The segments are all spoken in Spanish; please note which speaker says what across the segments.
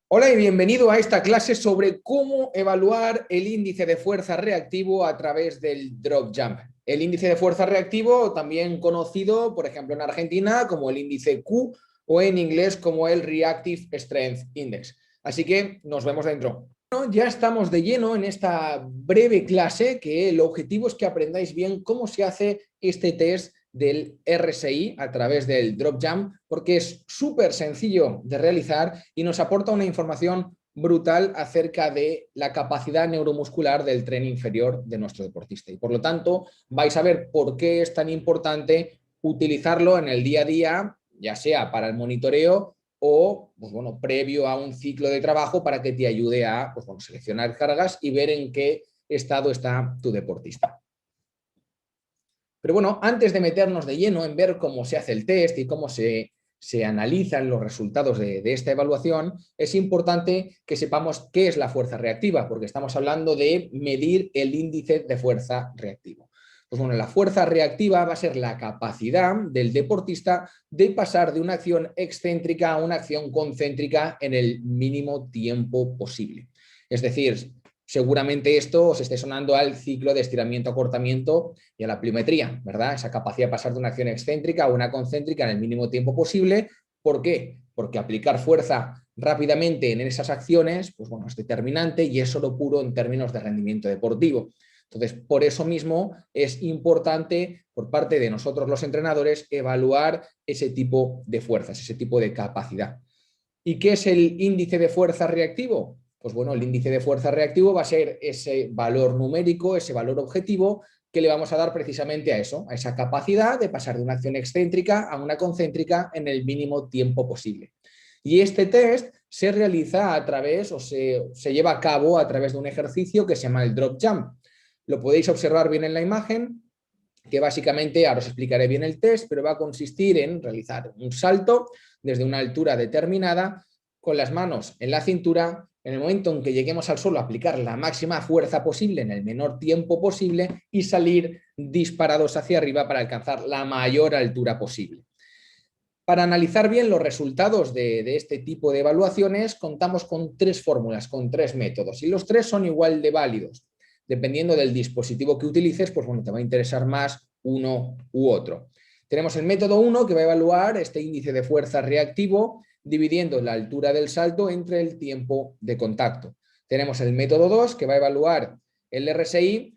Speaker 1: Hola y bienvenido a esta clase sobre cómo evaluar el índice de fuerza reactivo a través del drop jump. El índice de fuerza reactivo, también conocido, por ejemplo, en Argentina como el índice Q o en inglés como el Reactive Strength Index. Así que nos vemos dentro. Bueno, ya estamos de lleno en esta breve clase que el objetivo es que aprendáis bien cómo se hace este test del RSI a través del drop jump, porque es súper sencillo de realizar y nos aporta una información brutal acerca de la capacidad neuromuscular del tren inferior de nuestro deportista. Y por lo tanto, vais a ver por qué es tan importante utilizarlo en el día a día, ya sea para el monitoreo o pues bueno, previo a un ciclo de trabajo para que te ayude a pues bueno, seleccionar cargas y ver en qué estado está tu deportista. Pero bueno, antes de meternos de lleno en ver cómo se hace el test y cómo se analizan los resultados de esta evaluación, es importante que sepamos qué es la fuerza reactiva, porque estamos hablando de medir el índice de fuerza reactivo. Pues bueno, la fuerza reactiva va a ser la capacidad del deportista de pasar de una acción excéntrica a una acción concéntrica en el mínimo tiempo posible. Es decir, seguramente esto os esté sonando al ciclo de estiramiento-acortamiento y a la pliometría, ¿verdad? Esa capacidad de pasar de una acción excéntrica a una concéntrica en el mínimo tiempo posible. ¿Por qué? Porque aplicar fuerza rápidamente en esas acciones, pues bueno, es determinante y es oro puro en términos de rendimiento deportivo. Entonces, por eso mismo es importante por parte de nosotros los entrenadores evaluar ese tipo de fuerzas, ese tipo de capacidad. ¿Y qué es el índice de fuerza reactivo? Pues bueno, el índice de fuerza reactivo va a ser ese valor numérico, ese valor objetivo que le vamos a dar precisamente a eso, a esa capacidad de pasar de una acción excéntrica a una concéntrica en el mínimo tiempo posible. Y este test se realiza a través o se lleva a cabo a través de un ejercicio que se llama el drop jump. Lo podéis observar bien en la imagen, que básicamente, ahora os explicaré bien el test, pero va a consistir en realizar un salto desde una altura determinada con las manos en la cintura. En el momento en que lleguemos al suelo, aplicar la máxima fuerza posible en el menor tiempo posible y salir disparados hacia arriba para alcanzar la mayor altura posible. Para analizar bien los resultados de este tipo de evaluaciones, contamos con tres fórmulas, con tres métodos, y los tres son igual de válidos. Dependiendo del dispositivo que utilices, pues bueno, te va a interesar más uno u otro. Tenemos el método 1, que va a evaluar este índice de fuerza reactivo dividiendo la altura del salto entre el tiempo de contacto. Tenemos el método 2, que va a evaluar el RSI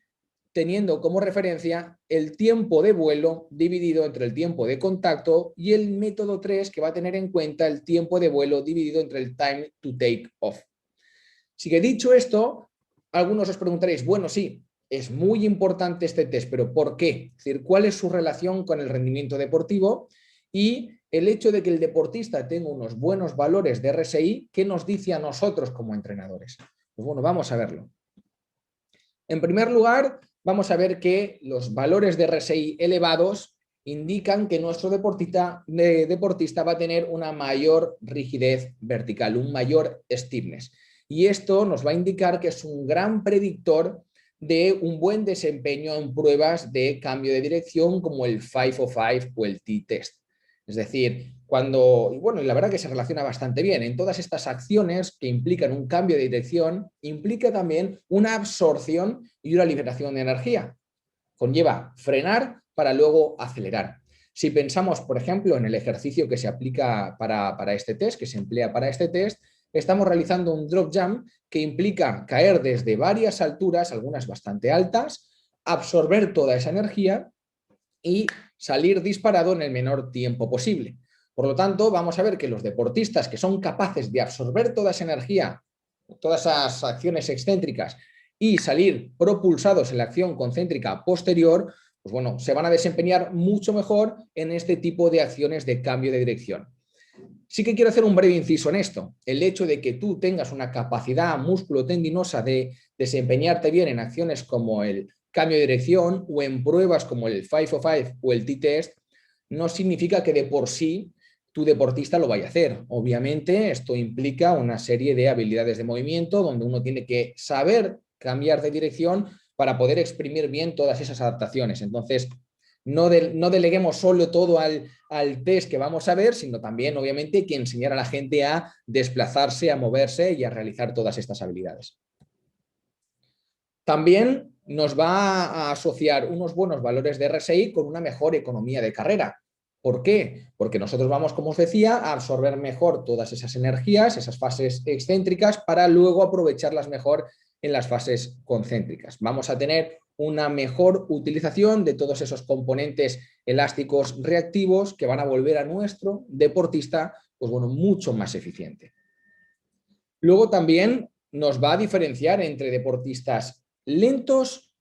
Speaker 1: teniendo como referencia el tiempo de vuelo dividido entre el tiempo de contacto, y el método 3, que va a tener en cuenta el tiempo de vuelo dividido entre el time to take off. Así que dicho esto, algunos os preguntaréis, bueno, sí, es muy importante este test, pero ¿por qué? Es decir, ¿cuál es su relación con el rendimiento deportivo? Y el hecho de que el deportista tenga unos buenos valores de RSI, ¿qué nos dice a nosotros como entrenadores? Pues bueno, vamos a verlo. En primer lugar, vamos a ver que los valores de RSI elevados indican que nuestro deportista va a tener una mayor rigidez vertical, un mayor stiffness. Y esto nos va a indicar que es un gran predictor de un buen desempeño en pruebas de cambio de dirección como el 505 o el T-test. Es decir, cuando, y bueno, la verdad que se relaciona bastante bien. En todas estas acciones que implican un cambio de dirección, implica también una absorción y una liberación de energía. Conlleva frenar para luego acelerar. Si pensamos, por ejemplo, en el ejercicio que se aplica para este test, que se emplea para este test, estamos realizando un drop jump que implica caer desde varias alturas, algunas bastante altas, absorber toda esa energía y salir disparado en el menor tiempo posible. Por lo tanto, vamos a ver que los deportistas que son capaces de absorber toda esa energía, todas esas acciones excéntricas y salir propulsados en la acción concéntrica posterior, pues bueno, se van a desempeñar mucho mejor en este tipo de acciones de cambio de dirección. Sí que quiero hacer un breve inciso en esto. El hecho de que tú tengas una capacidad músculo-tendinosa de desempeñarte bien en acciones como el cambio de dirección o en pruebas como el 505 o el T-test, no significa que de por sí tu deportista lo vaya a hacer. Obviamente esto implica una serie de habilidades de movimiento donde uno tiene que saber cambiar de dirección para poder exprimir bien todas esas adaptaciones. Entonces, No deleguemos solo todo al test que vamos a ver, sino también, obviamente, que enseñar a la gente a desplazarse, a moverse y a realizar todas estas habilidades. También nos va a asociar unos buenos valores de RSI con una mejor economía de carrera. ¿Por qué? Porque nosotros vamos, como os decía, a absorber mejor todas esas energías, esas fases excéntricas, para luego aprovecharlas mejor en las fases concéntricas. Vamos a tener una mejor utilización de todos esos componentes elásticos reactivos que van a volver a nuestro deportista, pues bueno, mucho más eficiente. Luego también nos va a diferenciar entre deportistas lentos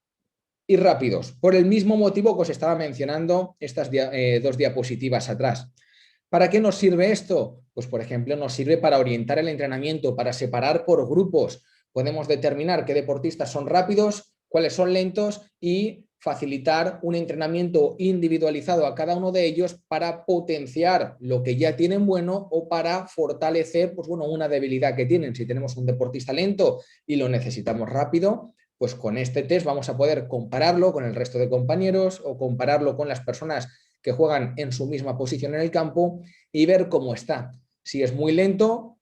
Speaker 1: y rápidos, por el mismo motivo que os estaba mencionando estas dos diapositivas atrás. ¿Para qué nos sirve esto? Pues, por ejemplo, nos sirve para orientar el entrenamiento, para separar por grupos. Podemos determinar qué deportistas son rápidos, cuáles son lentos y facilitar un entrenamiento individualizado a cada uno de ellos para potenciar lo que ya tienen bueno o para fortalecer, pues bueno, una debilidad que tienen. Si tenemos un deportista lento y lo necesitamos rápido, pues con este test vamos a poder compararlo con el resto de compañeros o compararlo con las personas que juegan en su misma posición en el campo y ver cómo está. Si es muy lento,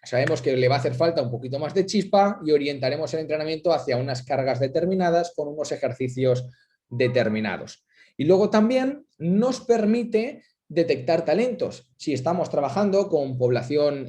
Speaker 1: sabemos que le va a hacer falta un poquito más de chispa y orientaremos el entrenamiento hacia unas cargas determinadas con unos ejercicios determinados. Y luego también nos permite detectar talentos. Si estamos trabajando con población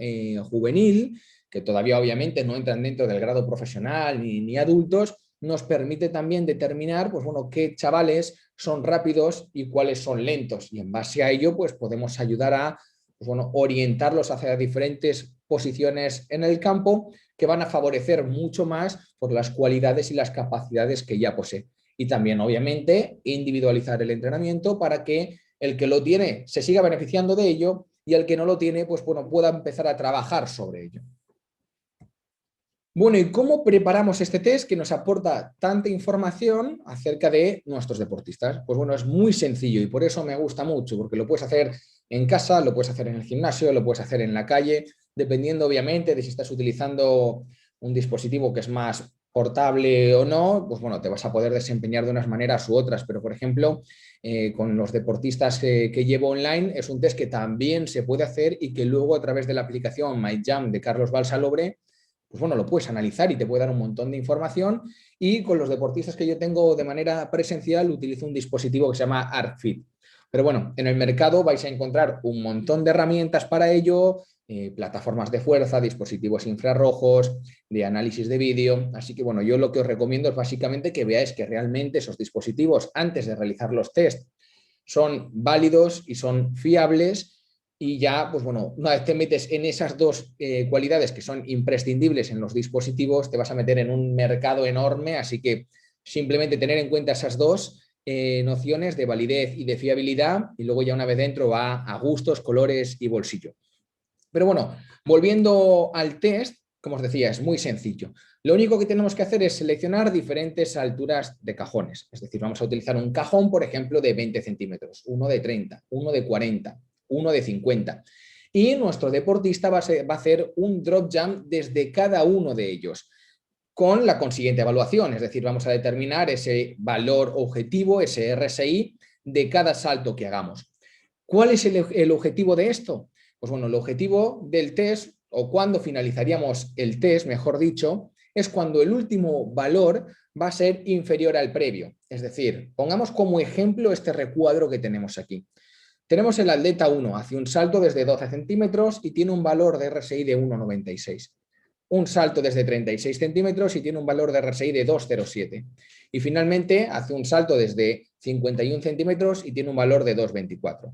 Speaker 1: juvenil, que todavía obviamente no entran dentro del grado profesional ni adultos, nos permite también determinar, pues bueno, qué chavales son rápidos y cuáles son lentos. Y en base a ello, pues podemos ayudar a, pues bueno, orientarlos hacia diferentes posiciones en el campo que van a favorecer mucho más por las cualidades y las capacidades que ya posee. Y también, obviamente, individualizar el entrenamiento para que el que lo tiene se siga beneficiando de ello y el que no lo tiene, pues bueno, pueda empezar a trabajar sobre ello. Bueno, ¿y cómo preparamos este test que nos aporta tanta información acerca de nuestros deportistas? Pues bueno, es muy sencillo y por eso me gusta mucho, porque lo puedes hacer en casa, lo puedes hacer en el gimnasio, lo puedes hacer en la calle, dependiendo obviamente de si estás utilizando un dispositivo que es más portable o no, pues bueno, te vas a poder desempeñar de unas maneras u otras, pero por ejemplo, con los deportistas que llevo online, es un test que también se puede hacer y que luego a través de la aplicación MyJam de Carlos Balsalobre, pues bueno, lo puedes analizar y te puede dar un montón de información. Y con los deportistas que yo tengo de manera presencial utilizo un dispositivo que se llama ArcFit. Pero bueno, en el mercado vais a encontrar un montón de herramientas para ello, plataformas de fuerza, dispositivos infrarrojos, de análisis de vídeo. Así que bueno, yo lo que os recomiendo es básicamente que veáis que realmente esos dispositivos, antes de realizar los test, son válidos y son fiables. Y ya, pues bueno, una vez te metes en esas dos cualidades que son imprescindibles en los dispositivos, te vas a meter en un mercado enorme, así que simplemente tener en cuenta esas dos nociones de validez y de fiabilidad, y luego ya una vez dentro va a gustos, colores y bolsillo. Pero bueno, volviendo al test, como os decía, es muy sencillo. Lo único que tenemos que hacer es seleccionar diferentes alturas de cajones. Es decir, vamos a utilizar un cajón, por ejemplo, de 20 centímetros, uno de 30, uno de 40, uno de 50. Y nuestro deportista va a hacer un drop jump desde cada uno de ellos, con la consiguiente evaluación. Es decir, vamos a determinar ese valor objetivo, ese RSI, de cada salto que hagamos. ¿Cuál es el objetivo de esto? Pues bueno, el objetivo del test, o cuando finalizaríamos el test, mejor dicho, es cuando el último valor va a ser inferior al previo. Es decir, pongamos como ejemplo este recuadro que tenemos aquí. Tenemos el atleta 1, hace un salto desde 12 centímetros y tiene un valor de RSI de 1,96. Un salto desde 36 centímetros y tiene un valor de RSI de 2,07. Y finalmente hace un salto desde 51 centímetros y tiene un valor de 2,24.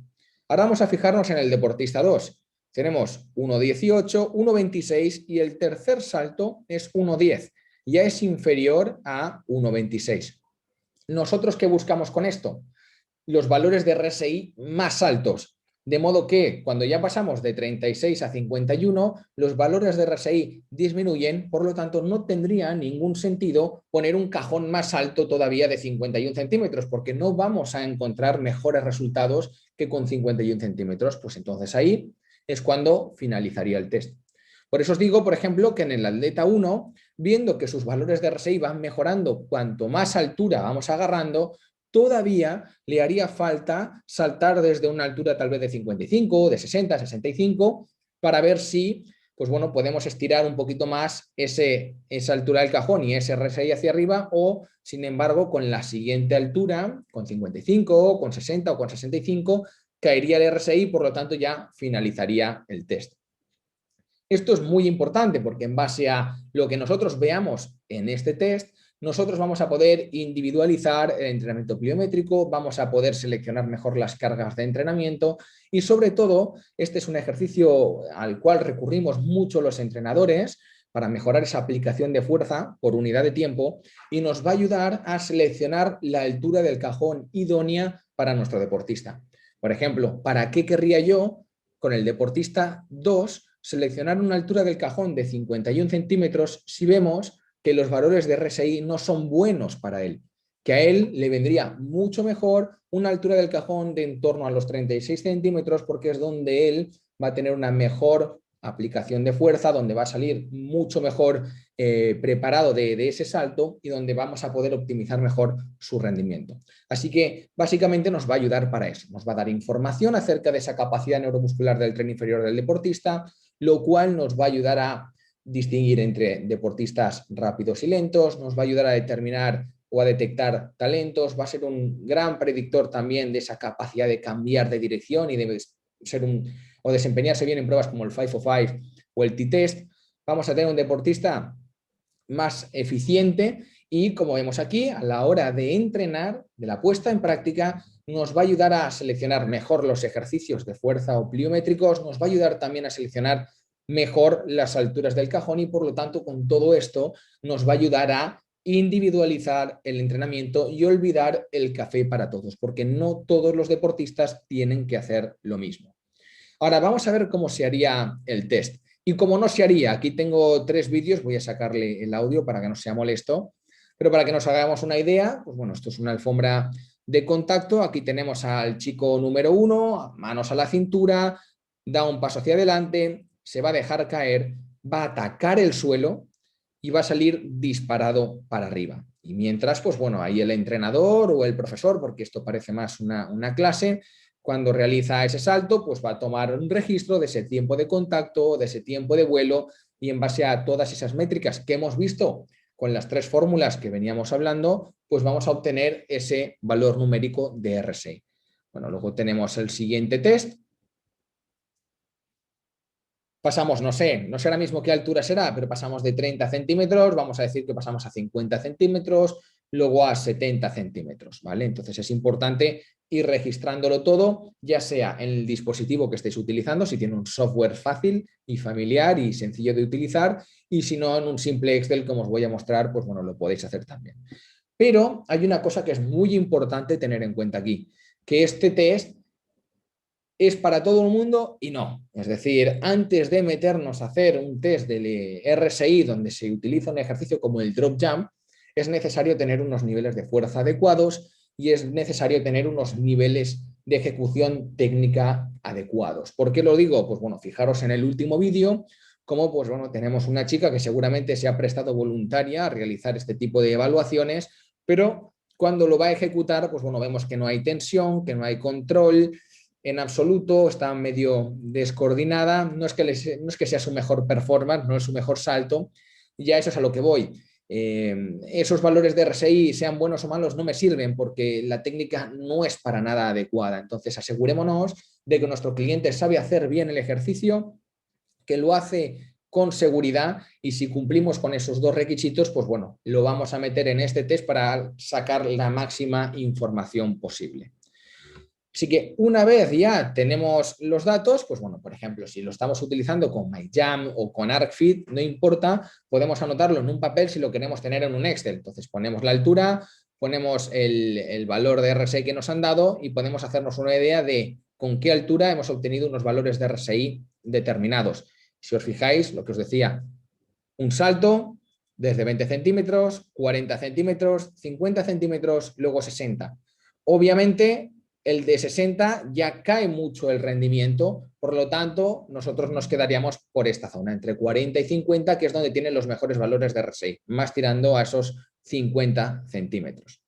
Speaker 1: Ahora vamos a fijarnos en el deportista 2. Tenemos 1,18, 1,26 y el tercer salto es 1,10. Ya es inferior a 1,26. ¿Nosotros qué buscamos con esto? Los valores de RSI más altos. De modo que cuando ya pasamos de 36 a 51, los valores de RSI disminuyen, por lo tanto no tendría ningún sentido poner un cajón más alto todavía de 51 centímetros, porque no vamos a encontrar mejores resultados que con 51 centímetros. Pues entonces ahí es cuando finalizaría el test. Por eso os digo, por ejemplo, que en el atleta 1, viendo que sus valores de RSI van mejorando cuanto más altura vamos agarrando, todavía le haría falta saltar desde una altura tal vez de 55, de 60, 65, para ver si pues bueno, podemos estirar un poquito más esa altura del cajón y ese RSI hacia arriba, o sin embargo con la siguiente altura, con 55, con 60 o con 65, caería el RSI, por lo tanto ya finalizaría el test. Esto es muy importante porque en base a lo que nosotros veamos en este test, nosotros vamos a poder individualizar el entrenamiento pliométrico, vamos a poder seleccionar mejor las cargas de entrenamiento y sobre todo, este es un ejercicio al cual recurrimos mucho los entrenadores para mejorar esa aplicación de fuerza por unidad de tiempo y nos va a ayudar a seleccionar la altura del cajón idónea para nuestro deportista. Por ejemplo, ¿para qué querría yo con el deportista 2 seleccionar una altura del cajón de 51 centímetros si vemos que los valores de RSI no son buenos para él? Que a él le vendría mucho mejor una altura del cajón de en torno a los 36 centímetros porque es donde él va a tener una mejor aplicación de fuerza, donde va a salir mucho mejor preparado de ese salto y donde vamos a poder optimizar mejor su rendimiento. Así que básicamente nos va a ayudar para eso, nos va a dar información acerca de esa capacidad neuromuscular del tren inferior del deportista, lo cual nos va a ayudar a distinguir entre deportistas rápidos y lentos, nos va a ayudar a determinar o a detectar talentos, va a ser un gran predictor también de esa capacidad de cambiar de dirección y de ser o desempeñarse bien en pruebas como el 505 o el T-Test. Vamos a tener un deportista más eficiente y, como vemos aquí, a la hora de entrenar, de la puesta en práctica, nos va a ayudar a seleccionar mejor los ejercicios de fuerza o pliométricos, nos va a ayudar también a seleccionar mejor las alturas del cajón y, por lo tanto, con todo esto nos va a ayudar a individualizar el entrenamiento y olvidar el café para todos, porque no todos los deportistas tienen que hacer lo mismo. Ahora vamos a ver cómo se haría el test. Y cómo no se haría, aquí tengo 3 vídeos, voy a sacarle el audio para que no sea molesto, pero para que nos hagamos una idea, pues bueno, esto es una alfombra de contacto, aquí tenemos al chico número 1, manos a la cintura, da un paso hacia adelante, se va a dejar caer, va a atacar el suelo y va a salir disparado para arriba. Y mientras, pues bueno, ahí el entrenador o el profesor, porque esto parece más una clase, cuando realiza ese salto, pues va a tomar un registro de ese tiempo de contacto, de ese tiempo de vuelo y en base a todas esas métricas que hemos visto con las 3 fórmulas que veníamos hablando, pues vamos a obtener ese valor numérico de RSI. Bueno, luego tenemos el siguiente test. Pasamos, no sé ahora mismo qué altura será, pero pasamos de 30 centímetros, vamos a decir que pasamos a 50 centímetros, luego a 70 centímetros, ¿vale? Entonces es importante ir registrándolo todo, ya sea en el dispositivo que estéis utilizando, si tiene un software fácil y familiar y sencillo de utilizar, y si no, en un simple Excel, como os voy a mostrar, pues bueno, lo podéis hacer también. Pero hay una cosa que es muy importante tener en cuenta aquí, que este test es para todo el mundo y no. Es decir, antes de meternos a hacer un test del RSI donde se utiliza un ejercicio como el drop jump, es necesario tener unos niveles de fuerza adecuados y es necesario tener unos niveles de ejecución técnica adecuados. ¿Por qué lo digo? Pues bueno, fijaros en el último vídeo, como pues bueno, tenemos una chica que seguramente se ha prestado voluntaria a realizar este tipo de evaluaciones, pero cuando lo va a ejecutar, pues bueno, vemos que no hay tensión, que no hay control, en absoluto, está medio descoordinada, no es que sea su mejor performance, no es su mejor salto, y ya eso es a lo que voy. Esos valores de RSI, sean buenos o malos, no me sirven porque la técnica no es para nada adecuada. Entonces asegurémonos de que nuestro cliente sabe hacer bien el ejercicio, que lo hace con seguridad y si cumplimos con esos 2 requisitos, pues bueno, lo vamos a meter en este test para sacar la máxima información posible. Así que una vez ya tenemos los datos, pues bueno, por ejemplo, si lo estamos utilizando con MyJam o con ArcFit, no importa, podemos anotarlo en un papel si lo queremos tener en un Excel. Entonces ponemos la altura, ponemos el valor de RSI que nos han dado y podemos hacernos una idea de con qué altura hemos obtenido unos valores de RSI determinados. Si os fijáis, lo que os decía, un salto desde 20 centímetros, 40 centímetros, 50 centímetros, luego 60. Obviamente, el de 60 ya cae mucho el rendimiento, por lo tanto, nosotros nos quedaríamos por esta zona, entre 40 y 50, que es donde tienen los mejores valores de RSI, más tirando a esos 50 centímetros.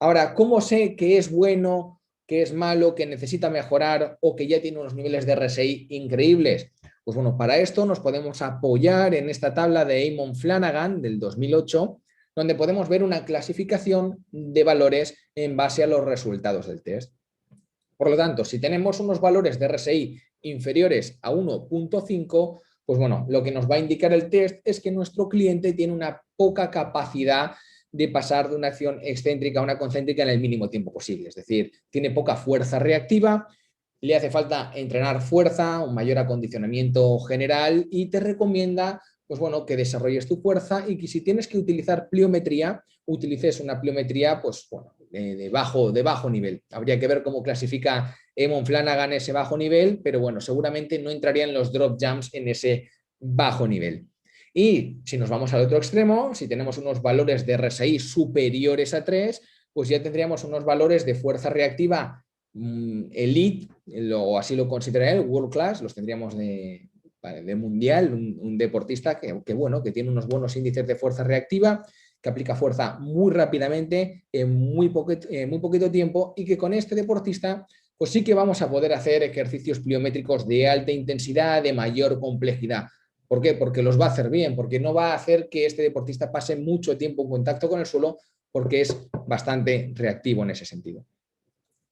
Speaker 1: Ahora, ¿cómo sé que es bueno, que es malo, que necesita mejorar o que ya tiene unos niveles de RSI increíbles? Pues bueno, para esto nos podemos apoyar en esta tabla de Eamon Flanagan del 2008, donde podemos ver una clasificación de valores en base a los resultados del test. Por lo tanto, si tenemos unos valores de RSI inferiores a 1.5, pues bueno, lo que nos va a indicar el test es que nuestro cliente tiene una poca capacidad de pasar de una acción excéntrica a una concéntrica en el mínimo tiempo posible. Es decir, tiene poca fuerza reactiva, le hace falta entrenar fuerza, un mayor acondicionamiento general y te recomienda, pues bueno, que desarrolles tu fuerza y que si tienes que utilizar pliometría, utilices una pliometría, pues bueno, de bajo nivel. Habría que ver cómo clasifica Eamon Flanagan ese bajo nivel, pero bueno, seguramente no entrarían los drop jumps en ese bajo nivel. Y si nos vamos al otro extremo, si tenemos unos valores de RSI superiores a 3, pues ya tendríamos unos valores de fuerza reactiva elite, o así lo consideraría el world class, los tendríamos de mundial, un deportista bueno, que tiene unos buenos índices de fuerza reactiva, que aplica fuerza muy rápidamente, en muy poquito tiempo, y que con este deportista pues sí que vamos a poder hacer ejercicios pliométricos de alta intensidad, de mayor complejidad. ¿Por qué? Porque los va a hacer bien, porque no va a hacer que este deportista pase mucho tiempo en contacto con el suelo, porque es bastante reactivo en ese sentido.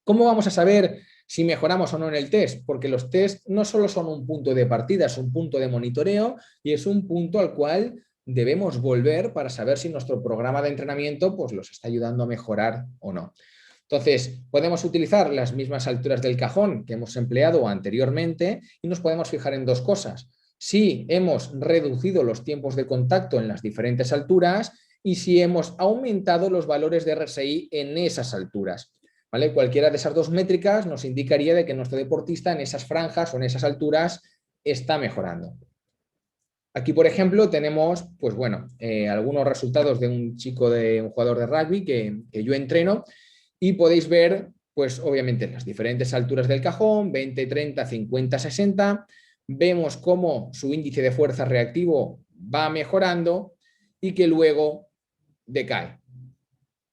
Speaker 1: ¿Cómo vamos a saber si mejoramos o no en el test? Porque los test no solo son un punto de partida, es un punto de monitoreo y es un punto al cual debemos volver para saber si nuestro programa de entrenamiento pues, los está ayudando a mejorar o no. Entonces, podemos utilizar las mismas alturas del cajón que hemos empleado anteriormente y nos podemos fijar en dos cosas. Si hemos reducido los tiempos de contacto en las diferentes alturas y si hemos aumentado los valores de RSI en esas alturas. ¿Vale? Cualquiera de esas dos métricas nos indicaría de que nuestro deportista en esas franjas o en esas alturas está mejorando. Aquí, por ejemplo, tenemos, pues bueno, algunos resultados de un jugador de rugby que yo entreno y podéis ver, pues obviamente, las diferentes alturas del cajón, 20, 30, 50, 60. Vemos cómo su índice de fuerza reactivo va mejorando y que luego decae.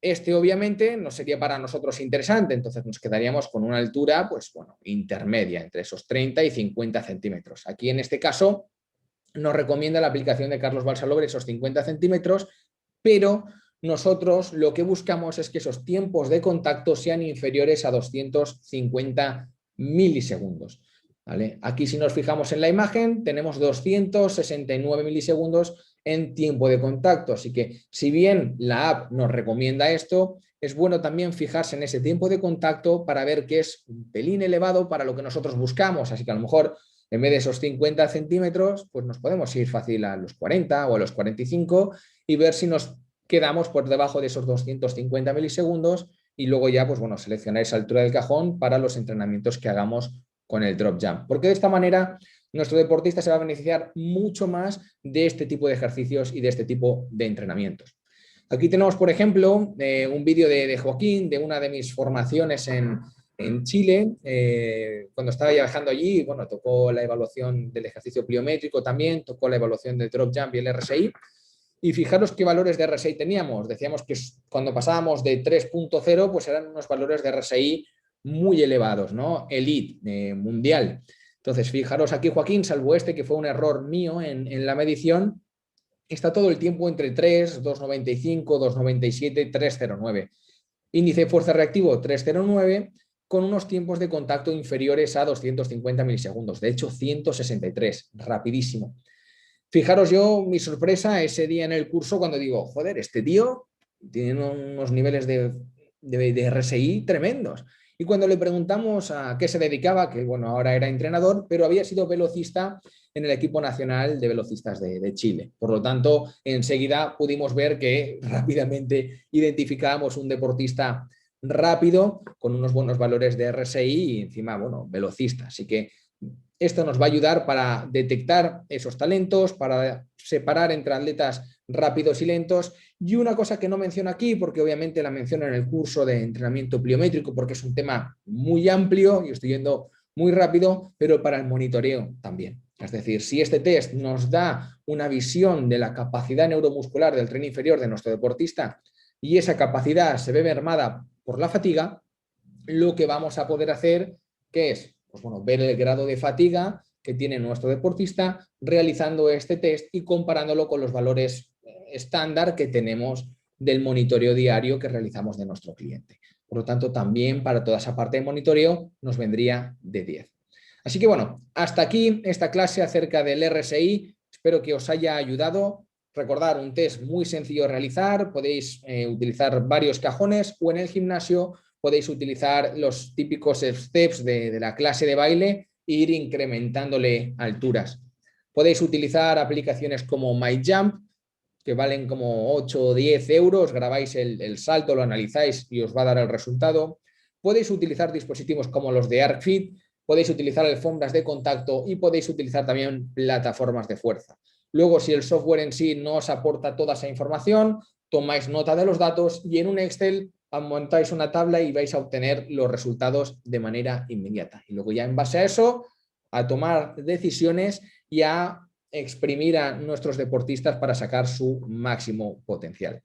Speaker 1: Este obviamente no sería para nosotros interesante, entonces nos quedaríamos con una altura pues, bueno, intermedia, entre esos 30 y 50 centímetros. Aquí en este caso nos recomienda la aplicación de Carlos Balsalobre esos 50 centímetros, pero nosotros lo que buscamos es que esos tiempos de contacto sean inferiores a 250 milisegundos. ¿Vale? Aquí si nos fijamos en la imagen tenemos 269 milisegundos en tiempo de contacto, así que si bien la app nos recomienda esto, es bueno también fijarse en ese tiempo de contacto para ver que es un pelín elevado para lo que nosotros buscamos, así que a lo mejor en vez de esos 50 centímetros, pues nos podemos ir fácil a los 40 o a los 45 y ver si nos quedamos por debajo de esos 250 milisegundos y luego ya, pues bueno, seleccionar esa altura del cajón para los entrenamientos que hagamos con el drop jump. Porque de esta manera nuestro deportista se va a beneficiar mucho más de este tipo de ejercicios y de este tipo de entrenamientos. Aquí tenemos, por ejemplo, un vídeo de Joaquín, de una de mis formaciones en Chile, cuando estaba viajando allí, bueno, tocó la evaluación del ejercicio pliométrico también, tocó la evaluación del drop jump y el RSI. Y fijaros qué valores de RSI teníamos. Decíamos que cuando pasábamos de 3.0, pues eran unos valores de RSI muy elevados, ¿no? Elite, mundial. Entonces, fijaros aquí, Joaquín, salvo este que fue un error mío en la medición, está todo el tiempo entre 3, 295, 297, 309. Índice de fuerza reactivo 309 con unos tiempos de contacto inferiores a 250 milisegundos. De hecho, 163, rapidísimo. Fijaros yo, mi sorpresa ese día en el curso cuando digo, joder, este tío tiene unos niveles de RSI tremendos. Y cuando le preguntamos a qué se dedicaba, que bueno, ahora era entrenador, pero había sido velocista en el equipo nacional de velocistas de Chile. Por lo tanto, enseguida pudimos ver que rápidamente identificábamos un deportista rápido, con unos buenos valores de RSI y encima, bueno, velocista. Así que esto nos va a ayudar para detectar esos talentos, para separar entre atletas rápidos y lentos. Y una cosa que no menciono aquí, porque obviamente la menciono en el curso de entrenamiento pliométrico, porque es un tema muy amplio y estoy yendo muy rápido, pero para el monitoreo también. Es decir, si este test nos da una visión de la capacidad neuromuscular del tren inferior de nuestro deportista, y esa capacidad se ve mermada por la fatiga, lo que vamos a poder hacer, que es pues bueno, ver el grado de fatiga que tiene nuestro deportista realizando este test y comparándolo con los valores estándar que tenemos del monitoreo diario que realizamos de nuestro cliente. Por lo tanto, también para toda esa parte de monitoreo nos vendría de 10. Así que bueno, hasta aquí esta clase acerca del RSI. Espero que os haya ayudado. Recordar, un test muy sencillo de realizar. Podéis utilizar varios cajones o en el gimnasio podéis utilizar los típicos steps de la clase de baile e ir incrementándole alturas. Podéis utilizar aplicaciones como MyJump, que valen como 8 o 10 euros, grabáis el salto, lo analizáis y os va a dar el resultado. Podéis utilizar dispositivos como los de ArcFit, podéis utilizar alfombras de contacto y podéis utilizar también plataformas de fuerza. Luego, si el software en sí no os aporta toda esa información, tomáis nota de los datos y en un Excel montáis una tabla y vais a obtener los resultados de manera inmediata. Y luego ya en base a eso, a tomar decisiones y a exprimir a nuestros deportistas para sacar su máximo potencial.